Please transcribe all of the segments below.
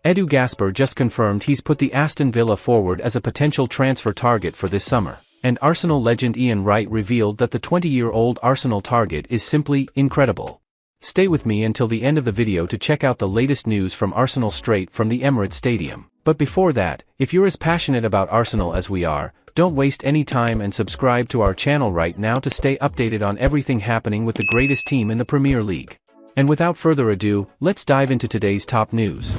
Edu Gasper just confirmed he's put the Aston Villa forward as a potential transfer target for this summer, and Arsenal legend Ian Wright revealed that the 20-year-old Arsenal target is simply incredible. Stay with me until the end of the video to check out the latest news from Arsenal straight from the Emirates Stadium. But before that, if you're as passionate about Arsenal as we are, don't waste any time and subscribe to our channel right now to stay updated on everything happening with the greatest team in the Premier League. And without further ado, let's dive into today's top news.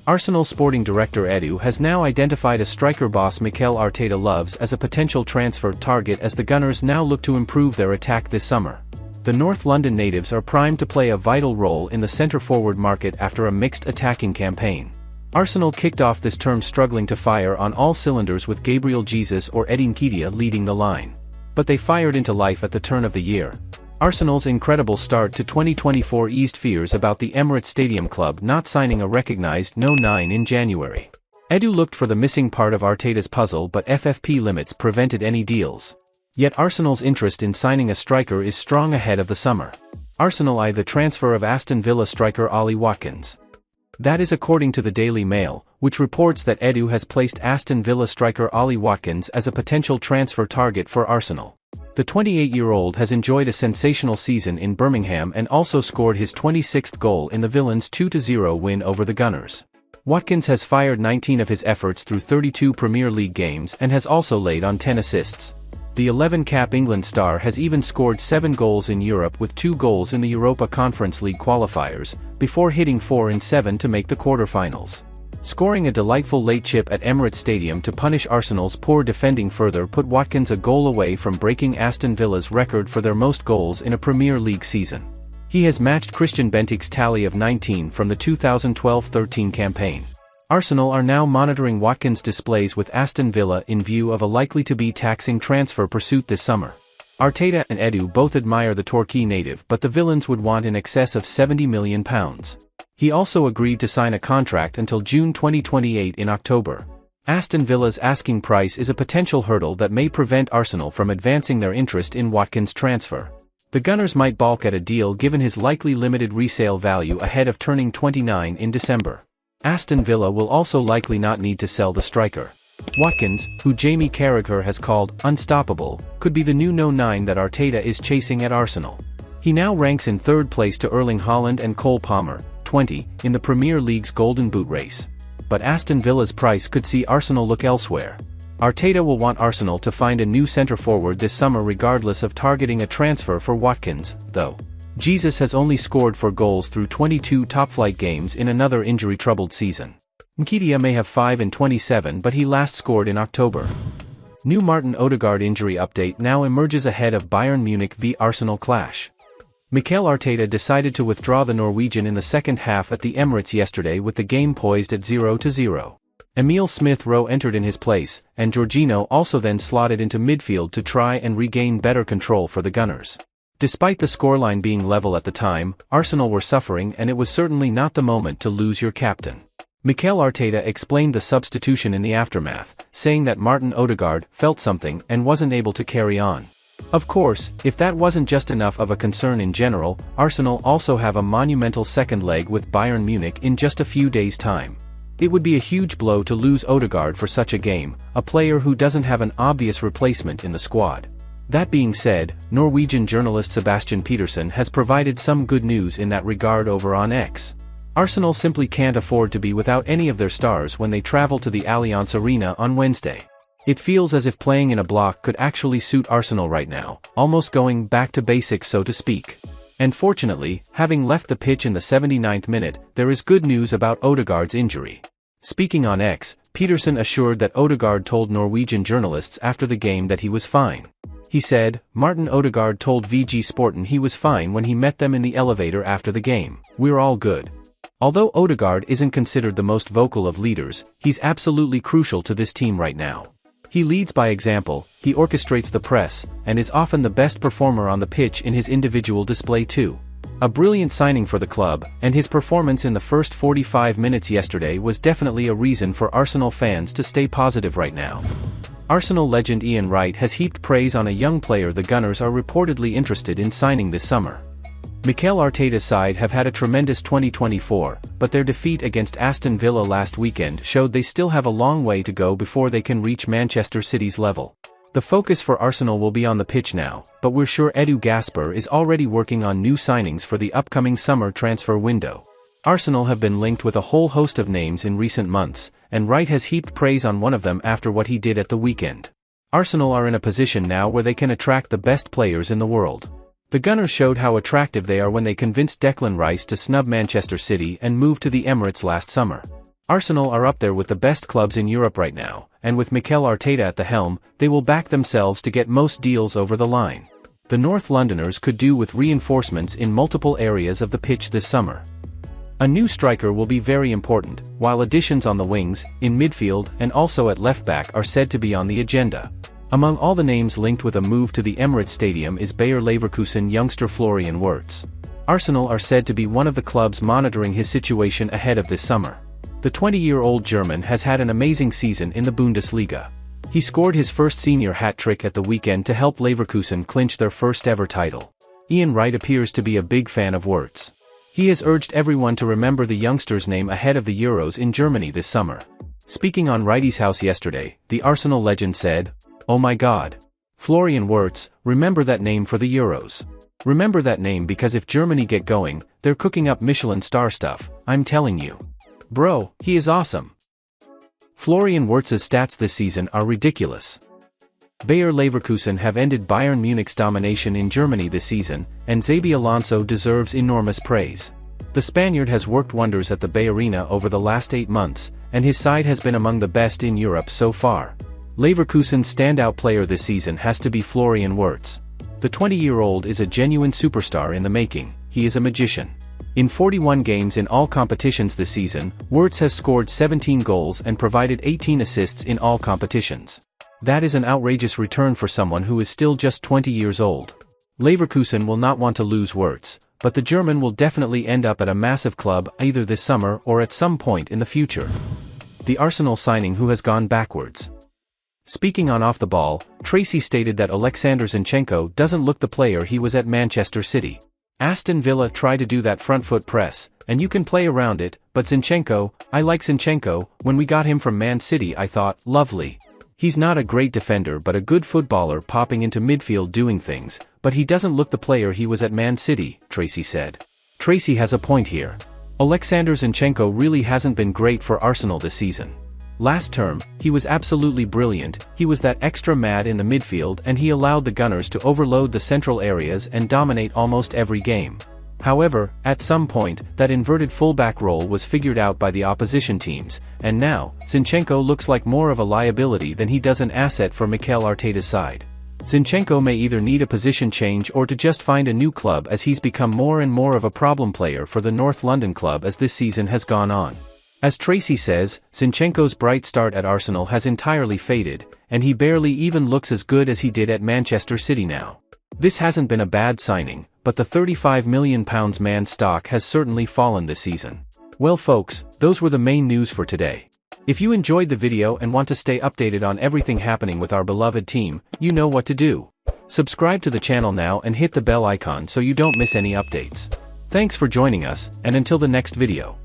Arsenal sporting director Edu has now identified a striker boss Mikel Arteta loves as a potential transfer target as the Gunners now look to improve their attack this summer. The North London natives are primed to play a vital role in the centre-forward market after a mixed attacking campaign. Arsenal kicked off this term struggling to fire on all cylinders with Gabriel Jesus or Eddie Nketiah leading the line. But they fired into life at the turn of the year. Arsenal's incredible start to 2024 eased fears about the Emirates Stadium club not signing a recognized No. 9 in January. Edu looked for the missing part of Arteta's puzzle, but FFP limits prevented any deals. Yet Arsenal's interest in signing a striker is strong ahead of the summer. Arsenal eye the transfer of Aston Villa striker Ollie Watkins. That is according to the Daily Mail, which reports that Edu has placed Aston Villa striker Ollie Watkins as a potential transfer target for Arsenal. The 28-year-old has enjoyed a sensational season in Birmingham and also scored his 26th goal in the Villains' 2-0 win over the Gunners. Watkins has fired 19 of his efforts through 32 Premier League games and has also laid on 10 assists. The 11-cap England star has even scored 7 goals in Europe with 2 goals in the Europa Conference League qualifiers, before hitting 4 in 7 to make the quarter-finals. Scoring a delightful late chip at Emirates Stadium to punish Arsenal's poor defending further put Watkins a goal away from breaking Aston Villa's record for their most goals in a Premier League season. He has matched Christian Bentic's tally of 19 from the 2012-13 campaign. Arsenal are now monitoring Watkins' displays with Aston Villa in view of a likely-to-be taxing transfer pursuit this summer. Arteta and Edu both admire the Torquay native, but the Villains would want in excess of £70 million. He also agreed to sign a contract until June 2028 in October. Aston Villa's asking price is a potential hurdle that may prevent Arsenal from advancing their interest in Watkins' transfer. The Gunners might balk at a deal given his likely limited resale value ahead of turning 29 in December. Aston Villa will also likely not need to sell the striker. Watkins, who Jamie Carragher has called unstoppable, could be the new No. 9 that Arteta is chasing at Arsenal. He now ranks in third place to Erling Haaland and Cole Palmer, 20, in the Premier League's Golden Boot race. But Aston Villa's price could see Arsenal look elsewhere. Arteta will want Arsenal to find a new centre-forward this summer regardless of targeting a transfer for Watkins, though. Jesus has only scored 4 goals through 22 top-flight games in another injury-troubled season. Nketiah may have 5 in 27, but he last scored in October. New Martin Odegaard injury update now emerges ahead of Bayern Munich v Arsenal clash. Mikel Arteta decided to withdraw the Norwegian in the second half at the Emirates yesterday with the game poised at 0-0. Emil Smith-Rowe entered in his place, and Jorginho also then slotted into midfield to try and regain better control for the Gunners. Despite the scoreline being level at the time, Arsenal were suffering and it was certainly not the moment to lose your captain. Mikel Arteta explained the substitution in the aftermath, saying that Martin Odegaard felt something and wasn't able to carry on. Of course, if that wasn't just enough of a concern in general, Arsenal also have a monumental second leg with Bayern Munich in just a few days' time. It would be a huge blow to lose Odegaard for such a game, a player who doesn't have an obvious replacement in the squad. That being said, Norwegian journalist Sebastian Petersen has provided some good news in that regard over on X. Arsenal simply can't afford to be without any of their stars when they travel to the Allianz Arena on Wednesday. It feels as if playing in a block could actually suit Arsenal right now, almost going back to basics so to speak. And fortunately, having left the pitch in the 79th minute, there is good news about Odegaard's injury. Speaking on X, Petersen assured that Odegaard told Norwegian journalists after the game that he was fine. He said, Martin Odegaard told VG Sporten he was fine when he met them in the elevator after the game. We're all good. Although Odegaard isn't considered the most vocal of leaders, he's absolutely crucial to this team right now. He leads by example, he orchestrates the press, and is often the best performer on the pitch in his individual display too. A brilliant signing for the club, and his performance in the first 45 minutes yesterday was definitely a reason for Arsenal fans to stay positive right now. Arsenal legend Ian Wright has heaped praise on a young player the Gunners are reportedly interested in signing this summer. Mikel Arteta's side have had a tremendous 2024, but their defeat against Aston Villa last weekend showed they still have a long way to go before they can reach Manchester City's level. The focus for Arsenal will be on the pitch now, but we're sure Eddie Nketiah is already working on new signings for the upcoming summer transfer window. Arsenal have been linked with a whole host of names in recent months, and Wright has heaped praise on one of them after what he did at the weekend. Arsenal are in a position now where they can attract the best players in the world. The Gunners showed how attractive they are when they convinced Declan Rice to snub Manchester City and move to the Emirates last summer. Arsenal are up there with the best clubs in Europe right now, and with Mikel Arteta at the helm, they will back themselves to get most deals over the line. The North Londoners could do with reinforcements in multiple areas of the pitch this summer. A new striker will be very important, while additions on the wings, in midfield and also at left-back are said to be on the agenda. Among all the names linked with a move to the Emirates Stadium is Bayer Leverkusen youngster Florian Wirtz. Arsenal are said to be one of the clubs monitoring his situation ahead of this summer. The 20-year-old German has had an amazing season in the Bundesliga. He scored his first senior hat-trick at the weekend to help Leverkusen clinch their first-ever title. Ian Wright appears to be a big fan of Wirtz. He has urged everyone to remember the youngster's name ahead of the Euros in Germany this summer. Speaking on Wrighty's house yesterday, the Arsenal legend said, "Oh my God. Florian Wirtz, remember that name for the Euros. Remember that name because if Germany get going, they're cooking up Michelin star stuff, I'm telling you. Bro, he is awesome." Florian Wirtz's stats this season are ridiculous. Bayer Leverkusen have ended Bayern Munich's domination in Germany this season, and Xabi Alonso deserves enormous praise. The Spaniard has worked wonders at the Bay Arena over the last 8 months, and his side has been among the best in Europe so far. Leverkusen's standout player this season has to be Florian Wirtz. The 20-year-old is a genuine superstar in the making, he is a magician. In 41 games in all competitions this season, Wirtz has scored 17 goals and provided 18 assists in all competitions. That is an outrageous return for someone who is still just 20 years old. Leverkusen will not want to lose Wirtz, but the German will definitely end up at a massive club either this summer or at some point in the future. The Arsenal signing who has gone backwards. Speaking on Off the Ball, Tracy stated that Alexander Zinchenko doesn't look the player he was at Manchester City. Aston Villa tried to do that front foot press, and you can play around it, but Zinchenko, I like Zinchenko, when we got him from Man City I thought, lovely. He's not a great defender but a good footballer popping into midfield doing things, but he doesn't look the player he was at Man City, Tracy said. Tracy has a point here. Alexander Zinchenko really hasn't been great for Arsenal this season. Last term, he was absolutely brilliant, he was that extra mad in the midfield and he allowed the Gunners to overload the central areas and dominate almost every game. However, at some point, that inverted fullback role was figured out by the opposition teams, and now, Zinchenko looks like more of a liability than he does an asset for Mikel Arteta's side. Zinchenko may either need a position change or to just find a new club as he's become more and more of a problem player for the North London club as this season has gone on. As Tracy says, Zinchenko's bright start at Arsenal has entirely faded, and he barely even looks as good as he did at Manchester City now. This hasn't been a bad signing, but the £35 million man's stock has certainly fallen this season. Well folks, those were the main news for today. If you enjoyed the video and want to stay updated on everything happening with our beloved team, you know what to do. Subscribe to the channel now and hit the bell icon so you don't miss any updates. Thanks for joining us, and until the next video.